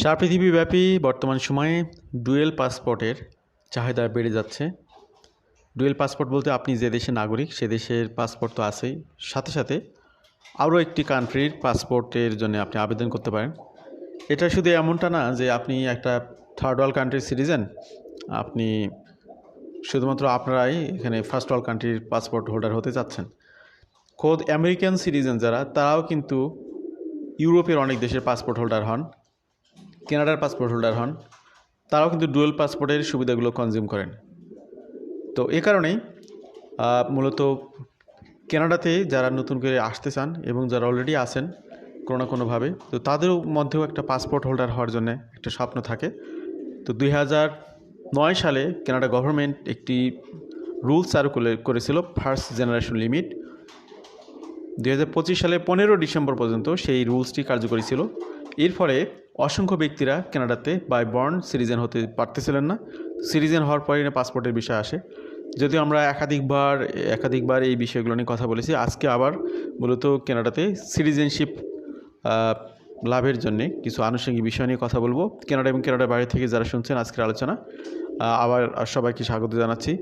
সারা পৃথিবীব্যাপী বর্তমান সময়ে ডুয়েল পাসপোর্টের চাহিদা বেড়ে যাচ্ছে। ডুয়েল পাসপোর্ট বলতে আপনি যে দেশের নাগরিক সে দেশের পাসপোর্ট তো আছেই, সাথে সাথে আরও একটি কান্ট্রির পাসপোর্টের জন্য আপনি আবেদন করতে পারেন। এটা শুধু এমনটা না যে আপনি একটা থার্ড ওয়ার্ল্ড কান্ট্রির সিটিজেন, আপনি শুধুমাত্র আপনারাই এখানে ফার্স্ট ওয়ার্ল্ড কান্ট্রির পাসপোর্ট হোল্ডার হতে চাচ্ছেন। খোদ আমেরিকান সিটিজেন যারা, তারাও কিন্তু ইউরোপের অনেক দেশের পাসপোর্ট হোল্ডার হন, কানাডার পাসপোর্ট হোল্ডার হন, তারাও কিন্তু ডুয়েল পাসপোর্টের সুবিধাগুলো কনজিউম করেন। তো এ কারণেই মূলত কানাডাতে যারা নতুন করে আসতে চান এবং যারা অলরেডি আছেন কোনো না কোনোভাবে, তো তাদের মধ্যেও একটা পাসপোর্ট হোল্ডার হওয়ার জন্য একটা স্বপ্ন থাকে। তো 2009 সালে কানাডা গভর্নমেন্ট একটি রুলস চালু করেছিল, ফার্স্ট জেনারেশন লিমিট। 2025 সালে 15 ডিসেম্বর পর্যন্ত সেই রুলসটি কার্যকরী ছিল। এর ফলে অসংখ্য ব্যক্তিরা কানাডাতে বাই বর্ন সিটিজেন হতে পারতেছিলেন না। সিটিজেন হওয়ার পরে পাসপোর্টের বিষয় আসে। যদিও আমরা একাধিকবার এই বিষয়গুলো নিয়ে কথা বলেছি, আজকে আবার মূলত কানাডাতে সিটিজেনশিপ লাভের জন্য কিছু আনুষঙ্গিক বিষয় নিয়ে কথা বলবো। কানাডা এবং কানাডার বাইরে থেকে যারা শুনছেন আজকের আলোচনা, আবার সবাইকে স্বাগত জানাচ্ছি।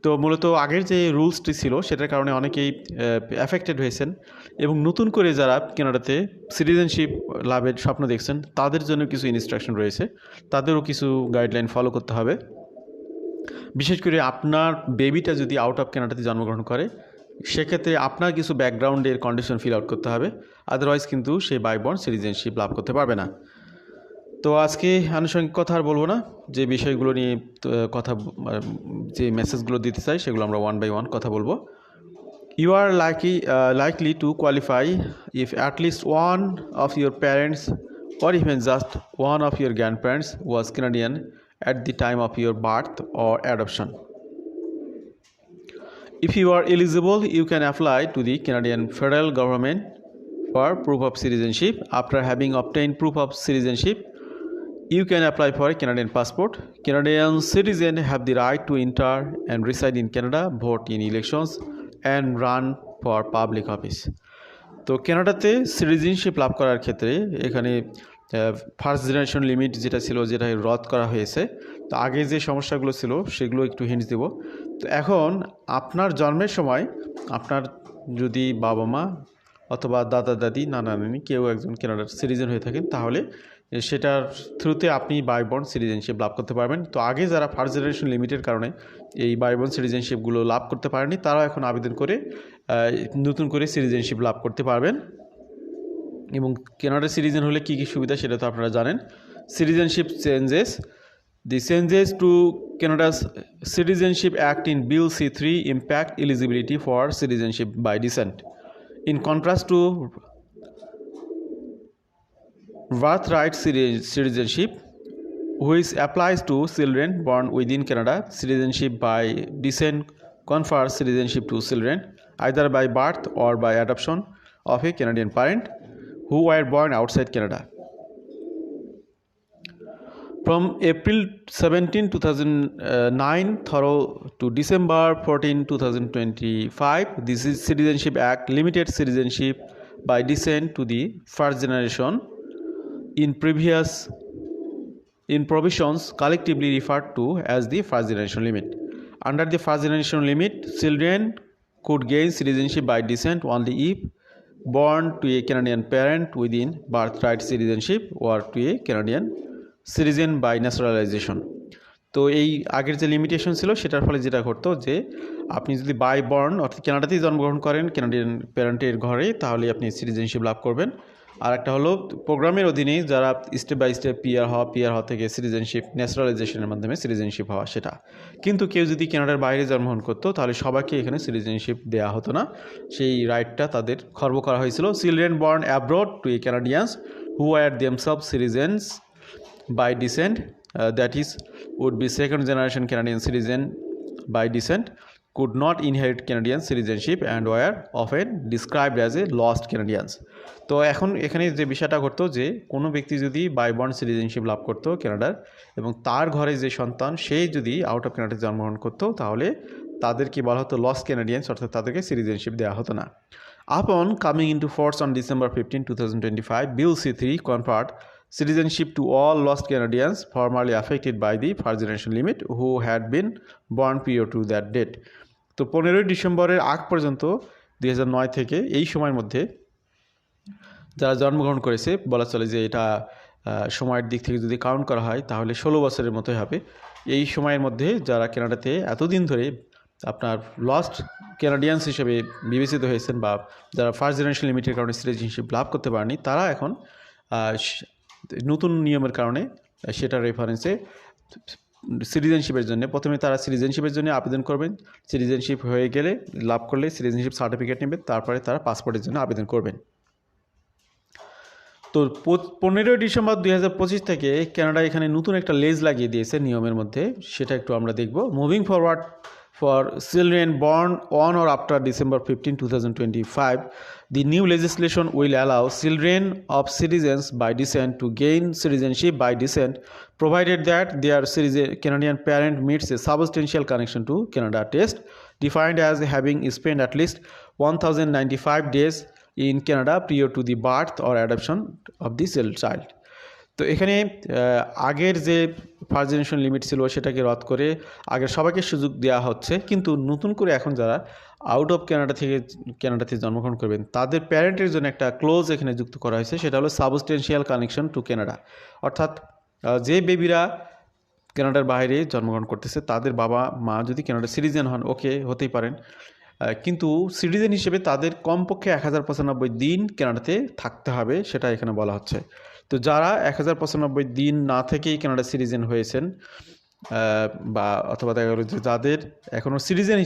তো মূলত আগের যে রুলসটি ছিল সেটার কারণে অনেকেই অ্যাফেক্টেড হয়েছেন, এবং নতুন করে যারা কানাডাতে সিটিজেনশিপ লাভের স্বপ্ন দেখছেন তাদের জন্য কিছু ইনস্ট্রাকশন রয়েছে, তাদেরও কিছু গাইডলাইন ফলো করতে হবে। বিশেষ করে আপনার বেবিটা যদি আউট অফ কানাডাতে জন্মগ্রহণ করে, সেক্ষেত্রে আপনার কিছু ব্যাকগ্রাউন্ডের কন্ডিশন ফিল আউট করতে হবে, আদারওয়াইজ কিন্তু সে বাই বর্ন সিটিজেনশিপ লাভ করতে পারবে না। তো আজকে আনুষঙ্গিক কথা আর বলবো না, যে বিষয়গুলো নিয়ে যে মেসেজগুলো দিতে চাই সেগুলো আমরা ওয়ান বাই ওয়ান কথা বলবো। You are likely to qualify if at least one of your parents or even just one of your grandparents was Canadian at the time of your birth or adoption. If you are eligible, you can apply to the Canadian federal government for proof of citizenship. After having obtained proof of citizenship, you can apply for a Canadian passport. Canadian citizens have the right to enter and reside in Canada, vote in elections, and run for public office. তো কানাডাতে citizenship লাভ করার ক্ষেত্রে এখানে first generation limit যেটা ছিল, যেটা রদ করা হয়েছে। তো আগে যে সমস্যাগুলো ছিল সেগুলো একটু হিন্টস দেব। তো এখন আপনার জন্মের সময় আপনার যদি বাবা মা অথবা দাদা দাদি নানা নানি কেউ একজন কানাডার সিটিজেন হয়ে থাকেন, তাহলে সেটার থ্রুতে আপনি বাই বর্ন সিটিজেনশিপ লাভ করতে পারবেন। তো আগে যারা ফার্স্ট জেনারেশন লিমিটের কারণে এই বাই বর্ন সিটিজেনশিপগুলো লাভ করতে পারেনি, তারাও এখন আবেদন করে নতুন করে সিটিজেনশিপ লাভ করতে পারবেন। এবং কানাডার সিটিজেন হলে কী কী সুবিধা সেটা তো আপনারা জানেন। Citizenship changes, The changes to Canada's Citizenship Act in Bill C-3 impact eligibility for citizenship by descent. In contrast to birthright citizenship, which applies to children born within Canada, citizenship by descent confers citizenship to children either by birth or by adoption of a Canadian parent who were born outside Canada. From April 17, 2009 through to December 14, 2025, this is Citizenship Act limited citizenship by descent to the first generation in provisions collectively referred to as the first generation limit. Under the first generation limit, children could gain citizenship by descent only if born to a Canadian parent within birthright citizenship or to a Canadian citizen by naturalization. তো এই আগের যে limitation ছিল সেটার ফলে যেটা ঘটতো, যে আপনি যদি বাই বর্ন অর্থাৎ কানাডাতেই জন্মগ্রহণ করেন কানাডিয়ান প্যারেন্টের ঘরে, তাহলে আপনি সিটিজেনশিপ লাভ করবেন। আর একটা হলো প্রোগ্রামের অধীনে যারা স্টেপ বাই স্টেপ পিআর হওয়া থেকে সিটিজেনশিপ ন্যাচারালাইজেশনের মাধ্যমে সিটিজেনশিপ হওয়া সেটা। কিন্তু কেউ যদি কানাডার বাইরে জন্মগ্রহণ করতো তাহলে সবাইকে এখানে সিটিজেনশিপ দেওয়া হতো না, সেই রাইটটা তাদের খর্ব করা হয়েছিল। Children born abroad to a Canadians who are themselves citizens by descent, that is would be second generation Canadian citizen by descent, could not inherit Canadian citizenship and were often described as a lost Canadians. তো এখন এখানে যে বিষয়টা ঘটতো, যে কোনো ব্যক্তি যদি বাই বর্ন সিটিজেনশিপ লাভ করতো কানাডার, এবং তার ঘরে যে সন্তান সেই যদি আউট অফ কানাডাতে জন্মগ্রহণ করতো, তাহলে তাদেরকে বলা হতো লস্ট ক্যানাডিয়ানস, অর্থাৎ তাদেরকে সিটিজেনশিপ দেওয়া হতো না। Upon coming into force on December 15, 2025, Bill C-3 conferred citizenship to all lost Canadians formerly affected by the first generation limit who had been born prior to that date. তো 15ই ডিসেম্বরের আগ পর্যন্ত 2009 থেকে এই সময়ের মধ্যে যারা জন্মগ্রহণ করেছে, বলা চলে যে এটা সময়ের দিক থেকে যদি কাউন্ট করা হয় তাহলে 16 বছরের মতোই হবে। এই সময়ের মধ্যে যারা কানাডাতে এতদিন ধরে আপনার লস্ট ক্যানাডিয়ানস হিসেবে বিবেচিত হয়েছেন বা যারা ফার্স্ট জেনারেশন লিমিটের কারণে সিটিজেনশিপ লাভ করতে পারেনি, তারা এখন নতুন নিয়মের কারণে সেটার রেফারেন্সে সিটিজেনশিপের জন্য প্রথমে তারা সিটিজেনশিপের জন্য আবেদন করবেন। সিটিজেনশিপ হয়ে গেলে লাভ করলে সিটিজেনশিপ সার্টিফিকেট নেবেন, তারপরে তারা পাসপোর্টের জন্য আবেদন করবেন। তো 15ই ডিসেম্বর 2025 থেকে কানাডা এখানে নতুন একটা লেজ লাগিয়ে দিয়েছে নিয়মের মধ্যে, সেটা একটু আমরা দেখব। Moving forward for children born on or after December 15, 2025, the new legislation will allow children of citizens by descent to gain citizenship by descent, provided that their Canadian parent meets a substantial connection to Canada test, defined as having spent at least 1,095 days in Canada prior to the birth or adoption of the child. তো এখানে আগের যে first generation limit ছিল সেটাকে রদ করে আগের সবাইকে সুযোগ দেওয়া হচ্ছে, কিন্তু নতুন করে এখন যারা আউট অফ কানাডাতে জন্মগ্রহণ করবেন তাদের প্যারেন্টের জন্য একটা ক্লোজ এখানে যুক্ত করা হয়েছে, সেটা হলো সাবস্টেন্সিয়াল কানেকশন টু কানাডা। অর্থাৎ যে বেবিরা কানাডার বাইরে জন্মগ্রহণ করতেছে তাদের বাবা মা যদি কানাডার সিটিজেন হন, ওকে হতেই পারেন, কিন্তু সিটিজেন হিসেবে তাদের কমপক্ষে 1095 দিন কানাডাতে থাকতে হবে, সেটা এখানে বলা হচ্ছে। তো যারা 1095 দিন না থেকেই কানাডা সিটিজেন হয়েছেন বা অথবা দেখা গেল যে যাদের এখনও সিটিজেন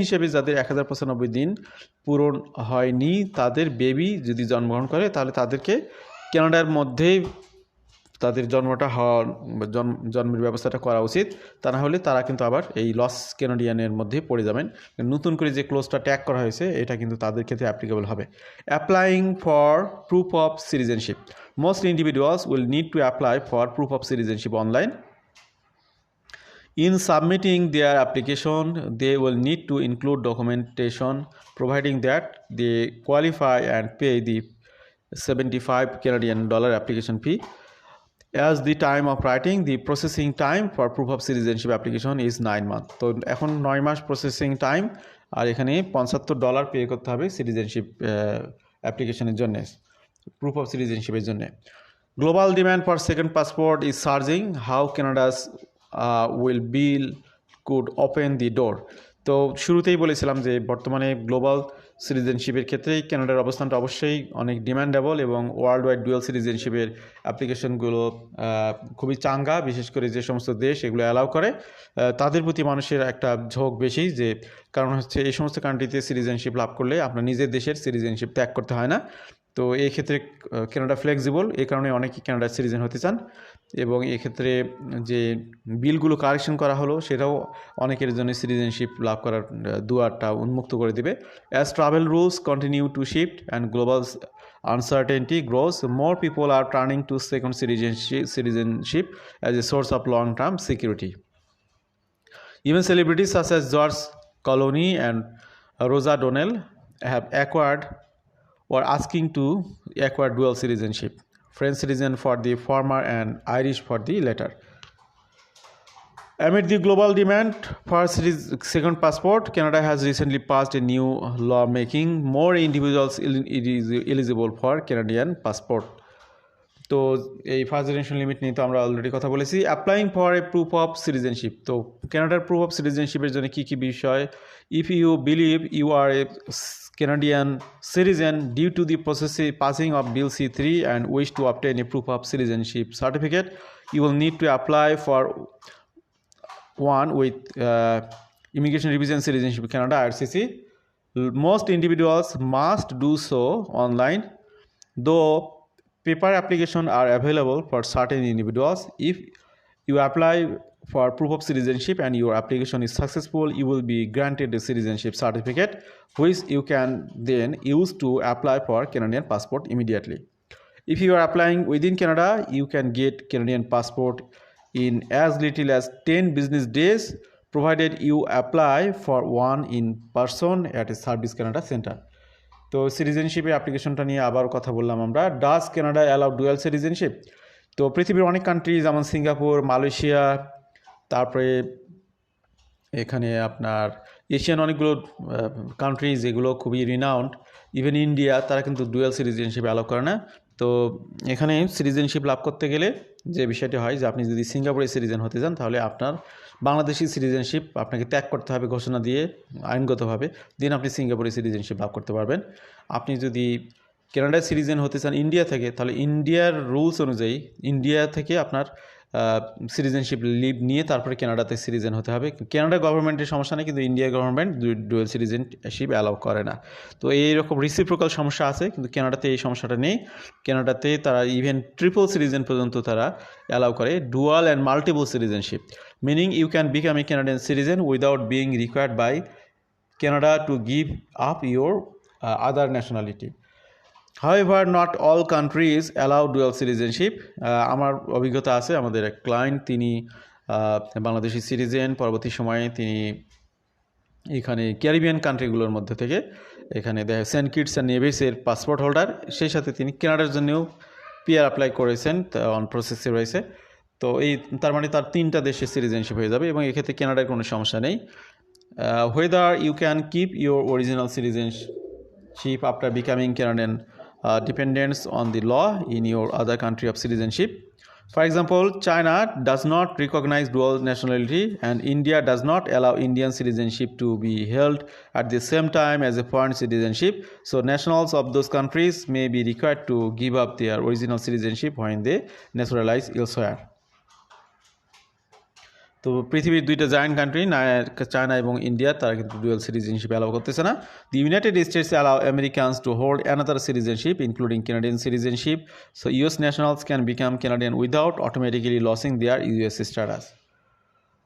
হিসেবে যাদের 1095 দিন পূরণ হয়নি, তাদের বেবি যদি জন্মগ্রহণ করে তাহলে তাদেরকে কানাডার মধ্যেই তাদের জন্মের ব্যবস্থাটা করা উচিত। তা না হলে তারা কিন্তু আবার এই লস ক্যানাডিয়ানের মধ্যে পড়ে যাবেন। নতুন করে যে ক্লোজটা ট্যাগ করা হয়েছে এটা কিন্তু তাদের ক্ষেত্রে অ্যাপ্লিকেবল হবে। Applying for proof of citizenship, most individuals will need to apply for proof of citizenship online. In submitting their application, they will need to include documentation providing that they qualify and pay the $75 Canadian application fee. As the time of writing, the processing time for proof of citizenship application is 9 months. তো এখন 9 মাস processing time, আর এখানে $75 pay করতে হবে citizenship অ্যাপ্লিকেশনের জন্য, proof of সিটিজেনশিপের জন্য। Global demand for second passport is surging, how Canada's could open the door. তো শুরুতেই বলেছিলাম যে বর্তমানে গ্লোবাল সিটিজেনশিপের ক্ষেত্রে কানাডার অবস্থানটা অবশ্যই অনেক ডিমান্ডেবল এবং ওয়ার্ল্ড ওয়াইড ডুয়াল সিটিজেনশিপের অ্যাপ্লিকেশনগুলো খুবই চাঙ্গা, বিশেষ করে যে সমস্ত দেশ এগুলো অ্যালাউ করে তাদের প্রতি মানুষের একটা ঝোঁক বেশি, যে কারণ হচ্ছে এই সমস্ত কান্ট্রিতে সিটিজেনশিপ লাভ করলে আপনার নিজের দেশের সিটিজেনশিপ ত্যাগ করতে হয় না। তো এই ক্ষেত্রে কানাডা ফ্লেক্সিবল, এই কারণে অনেকেই কানাডার সিটিজেন হতে চান এবং এক্ষেত্রে যে বিলগুলো কারেকশন করা হলো সেটাও অনেকের জন্য সিটিজেনশিপ লাভ করার দুয়ারটা উন্মুক্ত করে দেবে। As travel rules continue to shift and global uncertainty grows, more people are turning to second citizenship as a source of long-term security. Even celebrities such as George Clooney and Rosa Donnell have acquired or asking to acquire dual citizenship, French citizen for the former and Irish for the latter. Amid the global demand for second passport, Canada has recently passed a new law making more individuals eligible for Canadian passport. তো এই first generation limit নিয়ে তো আমরা already কথা বলেছি। Applying for a proof of citizenship, তো কানাডার proof of সিটিজেনশিপের জন্য কী কী বিষয়? If you believe you are a Canadian citizen due to the passing of Bill C-3 and wish to obtain a proof of citizenship certificate, you will need to apply for one with Immigration Revision Citizenship Canada (IRCC). Most individuals must do so online, though paper applications are available for certain individuals. If you apply for proof of citizenship and your application is successful, you will be granted a citizenship certificate, which you can then use to apply for Canadian passport immediately. If you are applying within Canada, you can get Canadian passport in as little as 10 business days, provided you apply for one in person at a Service Canada center. তো সিটিজেনশিপের অ্যাপ্লিকেশনটা নিয়ে আবার কথা বললাম আমরা। Does Canada allow dual citizenship? তো পৃথিবীর অনেক কান্ট্রি যেমন সিঙ্গাপুর, মালয়েশিয়া, তারপরে এখানে আপনার এশিয়ান অনেকগুলো কান্ট্রি যেগুলো খুবই রিনাউন্ড, ইভেন ইন্ডিয়া, তারা কিন্তু ডুয়াল সিটিজেনশিপ অ্যালাউ করে না। তো এখানে সিটিজেনশিপ লাভ করতে গেলে যে বিষয়টি হয় যে আপনি যদি সিঙ্গাপুরের সিটিজেন হতে চান তাহলে আপনার বাংলাদেশি সিটিজেনশিপ আপনাকে ত্যাগ করতে হবে ঘোষণা দিয়ে আইনগতভাবে, দেন আপনি সিঙ্গাপুরের সিটিজেনশিপ লাভ করতে পারবেন। আপনি যদি কানাডার সিটিজেন হতে চান ইন্ডিয়া থেকে, তাহলে ইন্ডিয়ার রুলস অনুযায়ী ইন্ডিয়া থেকে আপনার সিটিজেনশিপ লিভ নিয়ে তারপরে কানাডাতে সিটিজেন হতে হবে। কানাডা গভর্নমেন্টের সমস্যা নেই, কিন্তু India government dual citizenship allow করে না। তো এইরকম রিসিপ্রোকাল সমস্যা আছে, কিন্তু কানাডাতে এই সমস্যাটা নেই। কানাডাতে তারা ইভেন ট্রিপল সিটিজেন পর্যন্ত তারা অ্যালাউ করে, dual and multiple citizenship, meaning you can become a Canadian citizen without being required by Canada to give up your other nationality. However, not all countries allow dual citizenship. আমার অভিজ্ঞতা আছে, আমাদের এক client তিনি Bangladeshi citizen, পরবর্তী সময়ে তিনি এখানে ক্যারিবিয়ান কান্ট্রিগুলোর মধ্যে থেকে এখানে দেখে সেন্ট কিটস অ্যান্ড নেভিসের পাসপোর্ট হোল্ডার, সেই সাথে তিনি কানাডার জন্যও পিআর অ্যাপ্লাই করেছেন, অন প্রসেসে রয়েছে। তো এই তার মানে তার 3টা দেশের সিটিজেনশিপ হয়ে যাবে এবং এক্ষেত্রে কানাডার কোনো সমস্যা নেই। Whether you can keep your original citizenship after becoming Canadian depends on the law in your other country of citizenship. For example, China does not recognize dual nationality and India does not allow Indian citizenship to be held at the same time as a foreign citizenship. So nationals of those countries may be required to give up their original citizenship when they naturalize elsewhere. তো পৃথিবীর 2টা giant country China এবং India, তারা কিন্তু dual citizenship allow করতেছে না। The United States allow Americans to hold another citizenship including Canadian citizenship, so US nationals can become Canadian without automatically losing their US status.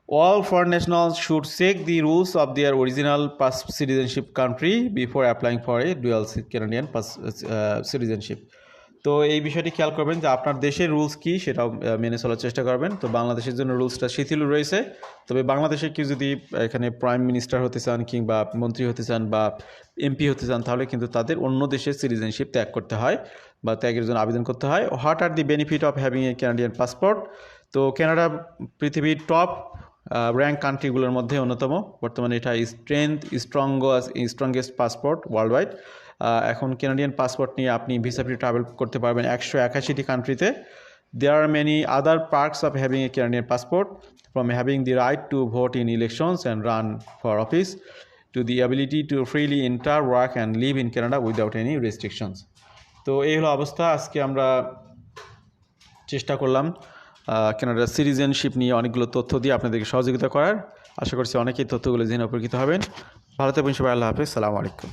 All foreign nationals should check the rules of their original citizenship country before applying for a dual Canadian citizenship. তো এই বিষয়টি খেয়াল করবেন যে আপনার দেশের rules কী সেটাও মেনে চলার চেষ্টা করবেন। তো বাংলাদেশের জন্য রুলসটা শিথিল রয়েছে, তবে বাংলাদেশে কেউ যদি এখানে প্রাইম মিনিস্টার হতে চান কিংবা মন্ত্রী হতে চান বা এমপি হতে চান তাহলে কিন্তু তাদের অন্য দেশের সিটিজেনশিপ ত্যাগ করতে হয় বা ত্যাগের জন্য আবেদন করতে হয়। What are the benefit of having a Canadian passport? তো কানাডা পৃথিবীর টপ র্যাঙ্ক কান্ট্রিগুলোর মধ্যে অন্যতম। বর্তমানে এটা স্ট্রংগেস্ট পাসপোর্ট ওয়ার্ল্ড ওয়াইড। এখন কানাডিয়ান পাসপোর্ট নিয়ে আপনি ভিসা ফ্রি ট্রাভেল করতে পারবেন 181টি কান্ট্রিতে। There are many other perks of having a Canadian passport, from having the right to vote in elections and run for office to the ability to freely enter, work and live in Canada without any restrictions. তো এই হলো অবস্থা। আজকে আমরা চেষ্টা করলাম কানাডার citizenship নিয়ে অনেকগুলো তথ্য দিয়ে আপনাদেরকে সহযোগিতা করার। আশা করছি অনেকেই তথ্যগুলো জেনে উপকৃত হবেন। ভালো থাকবেন সবাই, আল্লাহ হাফেজ, সালামু আলাইকুম।